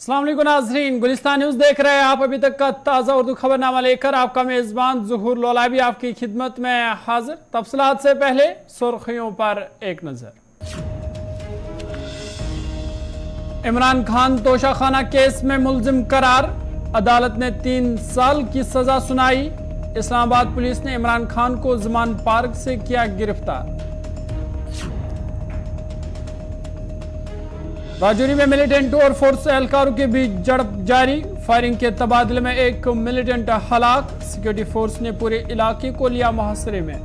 अस्सलाम वालेकुम नाज़रीन, गुलिस्तान न्यूज़ देख रहे हैं आप। अभी तक का ताज़ा उर्दू खबरनामा लेकर आपका मेज़बान ज़ुहूर लोलाबी आपकी खिदमत में हाजिर। तफसीलात से पहले सुर्खियों पर एक नज़र। इमरान खान तोशाखाना केस में मुलजिम करार, अदालत ने 3 साल की सजा सुनाई। इस्लामाबाद पुलिस ने इमरान खान को ज़मान पार्क से किया गिरफ्तार। राजौरी में मिलिटेंट और फोर्स एहलकारों के बीच झड़प जारी, फायरिंग के तबादले में एक मिलिटेंट हलाक। सिक्योरिटी फोर्स ने पूरे इलाके को लिया मुहासरे में।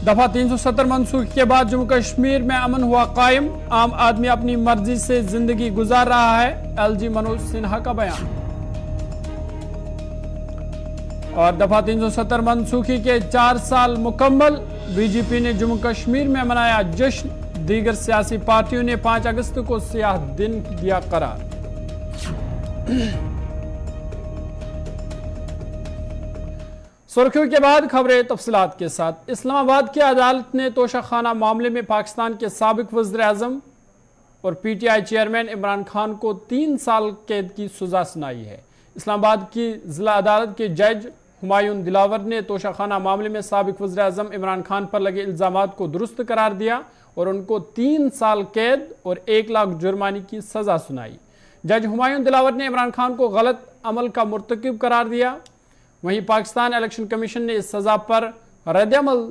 दफा 370 मनसूखी के बाद जम्मू कश्मीर में अमन हुआ कायम, आम आदमी अपनी मर्जी से जिंदगी गुजार रहा है। एलजी मनोज सिन्हा का बयान। और दफा 370 मनसूखी के 4 साल मुकम्मल, बीजेपी ने जम्मू कश्मीर में मनाया जश्न। दीगर सियासी पार्टियों ने 5 अगस्त को सियाह दिन दिया करार। सुर्खियों के बाद खबरें तफसीलात के साथ। इस्लामाबाद की अदालत ने तोशाखाना मामले में पाकिस्तान के साबिक वज़ीर आज़म और पीटीआई चेयरमैन इमरान खान को 3 साल कैद की सजा सुनाई है। इस्लामाबाद की जिला अदालत के जज हुमायूं दिलावर ने तोशाखाना मामले में साबिक वज़ीर आज़म इमरान खान पर लगे इल्ज़ामात को दुरुस्त करार दिया और उनको 3 साल कैद और 1 लाख जुर्माने की सजा सुनाई। जज हुमायूं दिलावर ने इमरान खान को गलत अमल का मुर्तकिब करार दिया। वहीं पाकिस्तान इलेक्शन कमीशन ने इस सजा पर रद्द-ए-अमल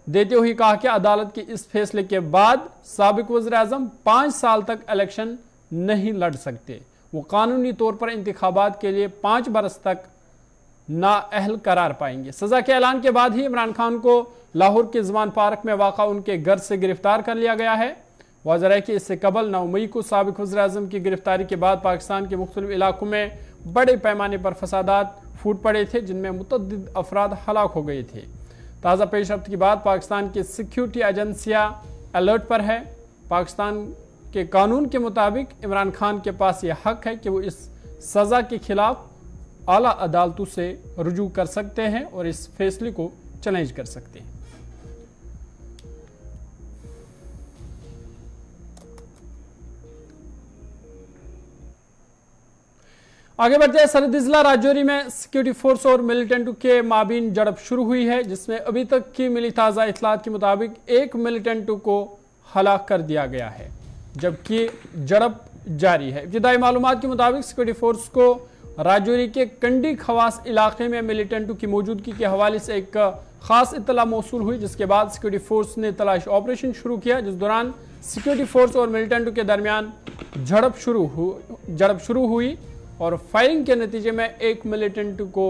देते हुए कहा कि अदालत के इस फैसले के बाद साबिक वज़ीर आज़म 5 साल तक इलेक्शन नहीं लड़ सकते। वो कानूनी तौर पर इंतखाबात के लिए 5 बरस तक नाअहल करार पाएंगे। सजा के ऐलान के बाद ही इमरान खान को लाहौर के ज़मान पार्क में वाक़ा उनके घर से गिरफ्तार कर लिया गया है। वाज़ेह है कि इससे कबल 9 मई को साबिक वज़ीर आज़म की गिरफ्तारी के बाद पाकिस्तान के मुख्तलिफ इलाकों में बड़े पैमाने पर फसादात फूट पड़े थे, जिनमें मुतअद्दिद अफराद हलाक हो गए थे। ताज़ा पेशरफ्त के बाद पाकिस्तान की सिक्योरिटी एजेंसियाँ अलर्ट पर है। पाकिस्तान के कानून के मुताबिक इमरान खान के पास यह हक है कि वो इस सज़ा के खिलाफ आला अदालतों से रुजू कर सकते हैं और इस फैसले को चैलेंज कर सकते हैं। आगे बढ़ते हैं। सरहदी जिला राजौरी में सिक्योरिटी फोर्स और मिलिटेंटों के माबीन झड़प शुरू हुई है, जिसमें अभी तक की मिली ताज़ा इत्तलात के मुताबिक एक मिलिटेंट को हलाक कर दिया गया है, जबकि झड़प जारी है। इब्तिदाई मालूमात के मुताबिक सिक्योरिटी फोर्स को राजौरी के कंडी खवास इलाके में मिलिटेंटों की मौजूदगी के हवाले से एक खास इत्तला मौसूल हुई, जिसके बाद सिक्योरिटी फोर्स ने तलाश ऑपरेशन शुरू किया, जिस दौरान सिक्योरिटी फोर्स और मिलिटेंटों के दरमियान झड़प शुरू हुई और फायरिंग के नतीजे में एक मिलिटेंट को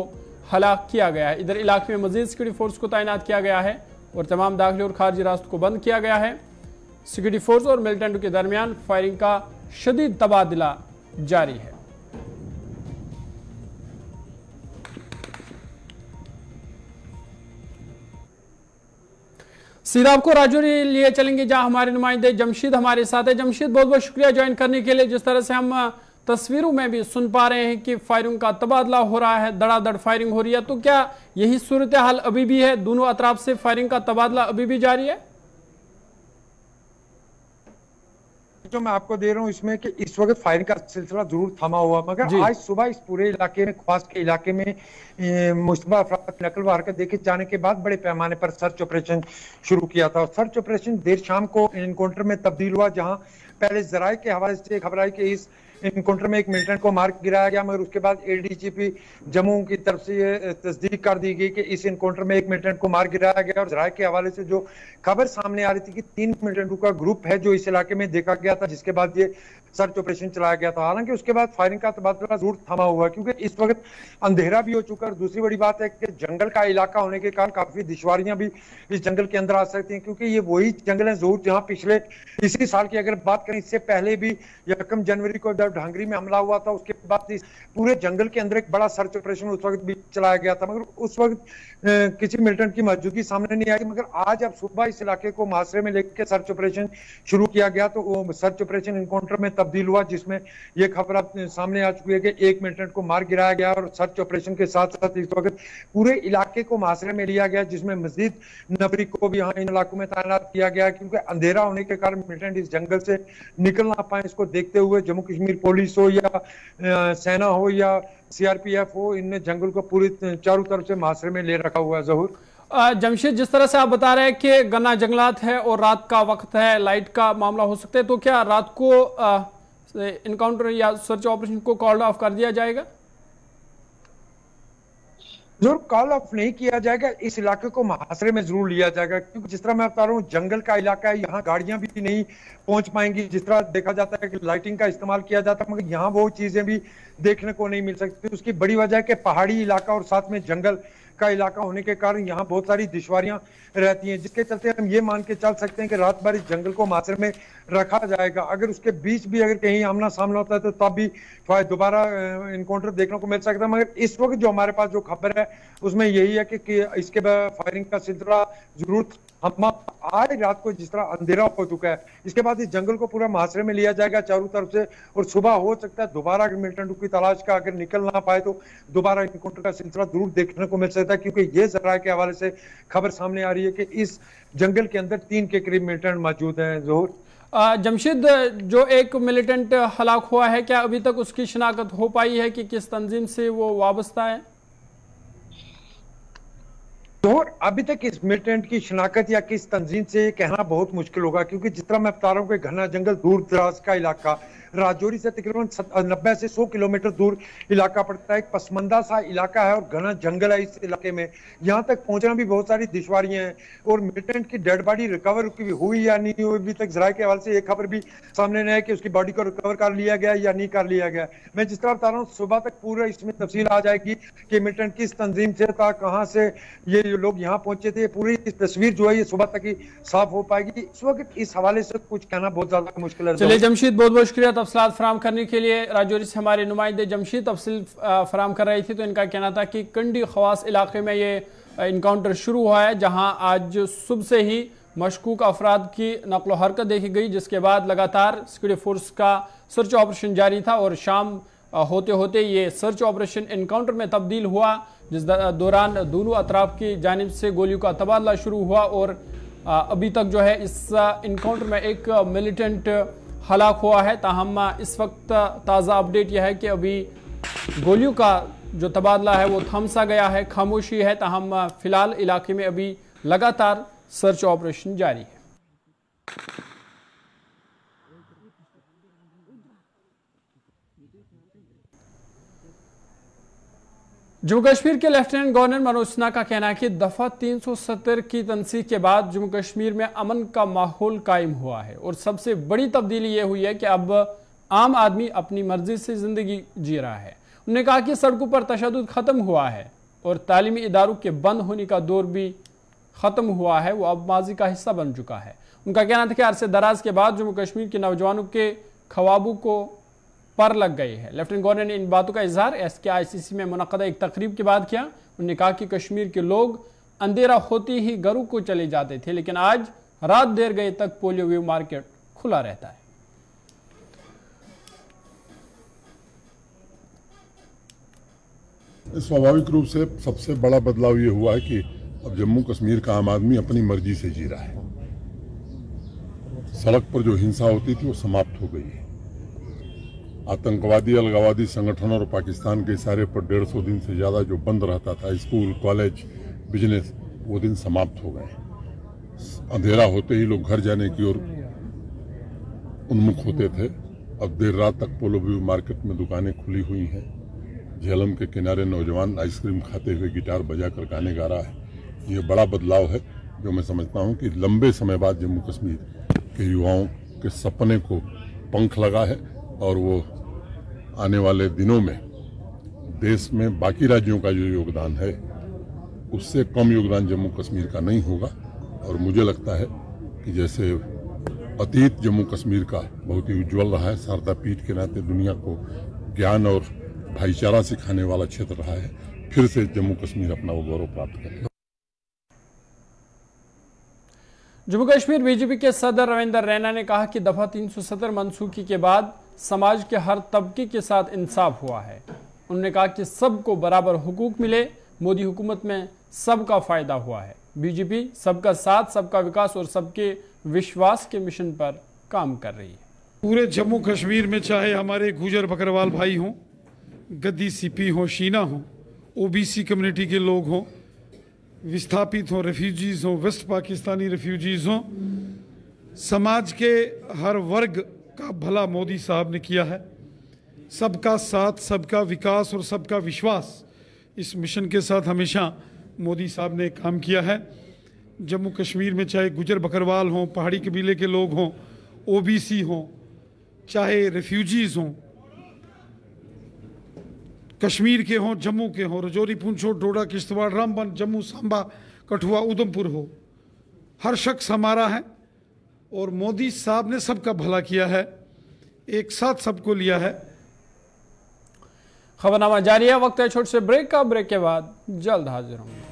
हलाक किया गया है। इधर इलाके में मजीद सिक्योरिटी फोर्स को तैनात किया गया है और तमाम दाखिली और खारजी रास्तों को बंद किया गया है। सिक्योरिटी फोर्स और मिलिटेंटों के दरमियान फायरिंग का शदीद तबादला जारी है। सीधा आपको राजौरी लिए चलेंगे, जहां हमारे नुमाइंदे जमशीद हमारे साथ है। जमशीद, बहुत बहुत शुक्रिया ज्वाइन करने के लिए। जिस तरह से हम तस्वीरों में भी सुन पा रहे हैं कि फायरिंग का तबादला हो रहा है, धड़ाधड़ फायरिंग हो रही है, तो क्या यही सूरत हाल अभी भी है? दोनों अतराफ से फायरिंग का तबादला अभी भी जारी है? जो मैं आपको दे रहा हूं इसमें कि इस वक्त फायरिंग का सिलसिला जरूर थमा हुआ, मगर आज सुबह इस पूरे इलाके में, ख्वास के इलाके में मुश्तबा अफराद की नकल व हरकत देखे जाने के बाद बड़े पैमाने पर सर्च ऑपरेशन शुरू किया था। और सर्च ऑपरेशन देर शाम को इनकाउंटर में तब्दील हुआ, जहां पहले जराये के हवाले से खबर आई कि इस इनकाउंटर में एक मिलिटेंट को मार गिराया गया, मगर उसके बाद एडीजीपी जम्मू की तरफ से ये तस्दीक कर दी गई कि इस इनकाउंटर में एक मिलिटेंट को मार गिराया गया। और जराये के हवाले से जो खबर सामने आ रही थी कि 3 मिलिटेंटों का ग्रुप है जो इस इलाके में देखा गया था, जिसके बाद ये सर्च ऑपरेशन चलाया गया था। हालांकि उसके बाद फायरिंग का तबादला जरूर थमा हुआ, क्योंकि इस वक्त अंधेरा भी हो चुका है। दूसरी बड़ी बात है कि जंगल का इलाका होने के कारण काफी दुश्वारियां भी इस जंगल के अंदर आ सकती हैं, क्योंकि ये वही जंगल है जरूर जहां पिछले इसी साल की अगर बात करें, इससे पहले भी 1 जनवरी को जब ढांगरी में हमला हुआ था उसके बाद पूरे जंगल के अंदर एक बड़ा सर्च ऑपरेशन उस वक्त भी चलाया गया था, मगर उस वक्त किसी मिलिटेंट की मौजूदगी सामने नहीं आई। मगर आज अब सुबह इस इलाके को मुहासरे में लेकर सर्च ऑपरेशन शुरू किया गया, तो वो सर्च ऑपरेशन एनकाउंटर में तब्दील हुआ, जिसमें ये खबर सामने आ चुकी है कि एक मिलिटेंट को मार गिराया गया। और सर्च ऑपरेशन के साथ साथ इस वक्त पूरे इलाके को मुहासरे में लिया गया, जिसमें मजीद नफरी को भी यहाँ इन इलाकों में तैनात किया गया, क्योंकि अंधेरा होने के कारण मिलिटेंट इस जंगल से निकल ना पाए। इसको देखते हुए जम्मू कश्मीर पुलिस हो या सेना हो या सीआरपीएफ हो, इनने जंगल को पूरी चारों तरफ से मुहासरे में ले रखा हुआ है। ज़हूर जमशेद, जिस तरह से आप बता रहे हैं कि घना जंगलात है और रात का वक्त है, लाइट का मामला हो सकता है, तो क्या रात को इनकाउंटर या सर्च ऑपरेशन को कॉल ऑफ कर दिया जाएगा? जरूर कॉल ऑफ नहीं किया जाएगा, इस इलाके को मुहासरे में जरूर लिया जाएगा, क्योंकि जिस तरह मैं बता रहा हूँ जंगल का इलाका है, यहाँ गाड़ियां भी नहीं पहुंच पाएंगी। जिस तरह देखा जाता है कि लाइटिंग का इस्तेमाल किया जाता है, मगर यहाँ वो चीजें भी देखने को नहीं मिल सकती। उसकी बड़ी वजह है कि पहाड़ी इलाका और साथ में जंगल का इलाका होने के कारण यहाँ बहुत सारी दुश्वारियां रहती हैं, जिसके चलते हम ये मान के चल सकते हैं कि रात भर इस जंगल को मुहासरे में रखा जाएगा। अगर उसके बीच भी अगर कहीं आमना सामना होता है तो तब भी दोबारा इनकाउंटर देखने को मिल सकता है। मगर इस वक्त जो हमारे पास जो खबर है उसमें यही है कि इसके बाद फायरिंग का सिलसिला जरूर हम आज रात को जिस तरह अंधेरा हो चुका है, इसके बाद इस जंगल को पूरा मुहासरे में लिया जाएगा चारों तरफ से, और सुबह हो सकता है दोबारा अगर मिलिटेंट की तलाश का अगर निकल ना पाए तो दोबारा इनकाउंटर का सिलसिला जरूर देखने को मिल सकता है, क्योंकि ये जराये के हवाले से खबर सामने आ रही है कि इस जंगल के अंदर 3 के करीब मिलिटेंट मौजूद हैं। ज़हूर जमशेद, जो एक मिलिटेंट हलाक हुआ है, क्या अभी तक उसकी शिनाख्त हो पाई है कि किस तंजीम से वो वाबस्ता है? और अभी तक इस मिलिटेंट की शिनाख्त या किस तंजीम से कहना बहुत मुश्किल होगा, क्योंकि जिस तरह मैं बता रहा हूँ कि घना जंगल, दूर दराज का इलाका, राजौरी से तकरीबन 90 से 100 किलोमीटर दूर इलाका पड़ता है, एक पसमंदा सा इलाका है और घना जंगल है इस इलाके में। यहाँ तक पहुंचना भी बहुत सारी दुश्वारियां हैं, और मिलिटेंट की डेड बॉडी रिकवर हुई या नहीं हुई, अभी तक जराये के हवाले से एक खबर भी सामने नहीं है कि उसकी बॉडी को रिकवर कर लिया गया या नहीं कर लिया गया। मैं जिस तरह बता रहा हूँ सुबह तक पूरा इसमें तफसील आ जाएगी कि मिलिटेंट किस तंजीम से था, कहाँ से ये लोग यहाँ पहुंचे थे, पूरी तस्वीर जो है ये सुबह तक ही साफ हो पाएगी। इस वक्त इस हवाले से कुछ कहना बहुत ज्यादा मुश्किल है। चलिए जमशेद, बहुत बहुत शुक्रिया तफसीलात फराम करने के लिए। राजौरी से हमारे नुमाइंदे जमशेद तफसील फराम कर रही थी, तो इनका कहना था कि कंडी खवास इलाके में ये इनकाउंटर शुरू हुआ है, जहां आज सुबह से ही मशकूक अफराद की नकलो हरकत देखी गई, जिसके बाद लगातार सिक्योरिटी फोर्स का सर्च ऑपरेशन जारी था और शाम होते होते ये सर्च ऑपरेशन इनकाउंटर में तब्दील हुआ, जिस दौरान दोनों अतराफ की जानिब से गोलियों का तबादला शुरू हुआ। और अभी तक जो है इस इनकाउंटर में एक मिलिटेंट हलाक हुआ है। ताहम इस वक्त ताज़ा अपडेट यह है कि अभी गोलियों का जो तबादला है वो थम सा गया है, खामोशी है। ताहम फिलहाल इलाके में अभी लगातार सर्च ऑपरेशन जारी है। जम्मू कश्मीर के लेफ्टिनेंट गवर्नर मनोज सिन्हा का कहना है कि दफा 370 की तनसीख के बाद जम्मू कश्मीर में अमन का माहौल कायम हुआ है, और सबसे बड़ी तब्दीली यह हुई है कि अब आम आदमी अपनी मर्जी से जिंदगी जी रहा है। उन्होंने कहा कि सड़कों पर तशद्दुद खत्म हुआ है और तालीमी इदारों के बंद होने का दौर भी खत्म हुआ है, वो अब माजी का हिस्सा बन चुका है। उनका कहना था कि अरसे दराज के बाद जम्मू कश्मीर के नौजवानों के ख्वाबों को पर लग गई है। लेफ्टिनेंट गवर्नर ने इन बातों का इजहार SKICC में मुनक़दा एक तकरीब के बाद किया। उन्होंने कहा कि कश्मीर के लोग अंधेरा होते ही घरों को चले जाते थे, लेकिन आज रात देर गए तक पोलियो व्यू मार्केट खुला रहता है। स्वाभाविक रूप से सबसे बड़ा बदलाव ये हुआ है कि अब जम्मू कश्मीर का आम आदमी अपनी मर्जी से जी रहा है। सड़क पर जो हिंसा होती थी वो समाप्त हो गई है। आतंकवादी अलगावादी संगठन और पाकिस्तान के इशारे पर 150 दिन से ज़्यादा जो बंद रहता था, स्कूल कॉलेज बिजनेस, वो दिन समाप्त हो गए। अंधेरा होते ही लोग घर जाने की ओर उन्मुख होते थे। अब देर रात तक पोलो व्यू मार्केट में दुकानें खुली हुई हैं। झेलम के किनारे नौजवान आइसक्रीम खाते हुए गिटार बजाकर गाने गा रहा है। ये बड़ा बदलाव है जो मैं समझता हूँ कि लंबे समय बाद जम्मू कश्मीर के युवाओं के सपने को पंख लगा है, और वो आने वाले दिनों में देश में बाकी राज्यों का जो योगदान है उससे कम योगदान जम्मू कश्मीर का नहीं होगा। और मुझे लगता है कि जैसे अतीत जम्मू कश्मीर का बहुत ही उज्जवल रहा है। शारदा पीठ के नाते दुनिया को ज्ञान और भाईचारा सिखाने वाला क्षेत्र रहा है। फिर से जम्मू कश्मीर अपना वो गौरव प्राप्त करेगा। जम्मू कश्मीर बीजेपी के सदर रविंदर रैना ने कहा कि दफा 370 मनसूखी के बाद समाज के हर तबके के साथ इंसाफ हुआ है। उन्होंने कहा कि सबको बराबर हुकूक मिले। मोदी हुकूमत में सबका फायदा हुआ है। बीजेपी सबका साथ, सबका विकास और सबके विश्वास के मिशन पर काम कर रही है। पूरे जम्मू कश्मीर में चाहे हमारे गुजर बकरवाल भाई हों, गद्दी सीपी हों, शीना हों, ओबीसी कम्युनिटी के लोग हों, विस्थापित हों, रेफ्यूजीज हों, वेस्ट पाकिस्तानी रेफ्यूजीज हों, समाज के हर वर्ग का भला मोदी साहब ने किया है। सबका साथ, सबका विकास और सबका विश्वास, इस मिशन के साथ हमेशा मोदी साहब ने काम किया है। जम्मू कश्मीर में चाहे गुजर बकरवाल हों, पहाड़ी कबीले के लोग हों, ओबीसी हों, चाहे रेफ्यूजीज हों, कश्मीर के हों, जम्मू के हों, रजौरी, पुंछ, डोडा, किश्तवाड़, रामबन, जम्मू, सांबा, कठुआ, उधमपुर हो, हर शख्स हमारा है और मोदी साहब ने सबका भला किया है, एक साथ सबको लिया है। खबरनामा जारी है। वक्त है छोटे से ब्रेक का। ब्रेक के बाद जल्द हाजिर होंगे।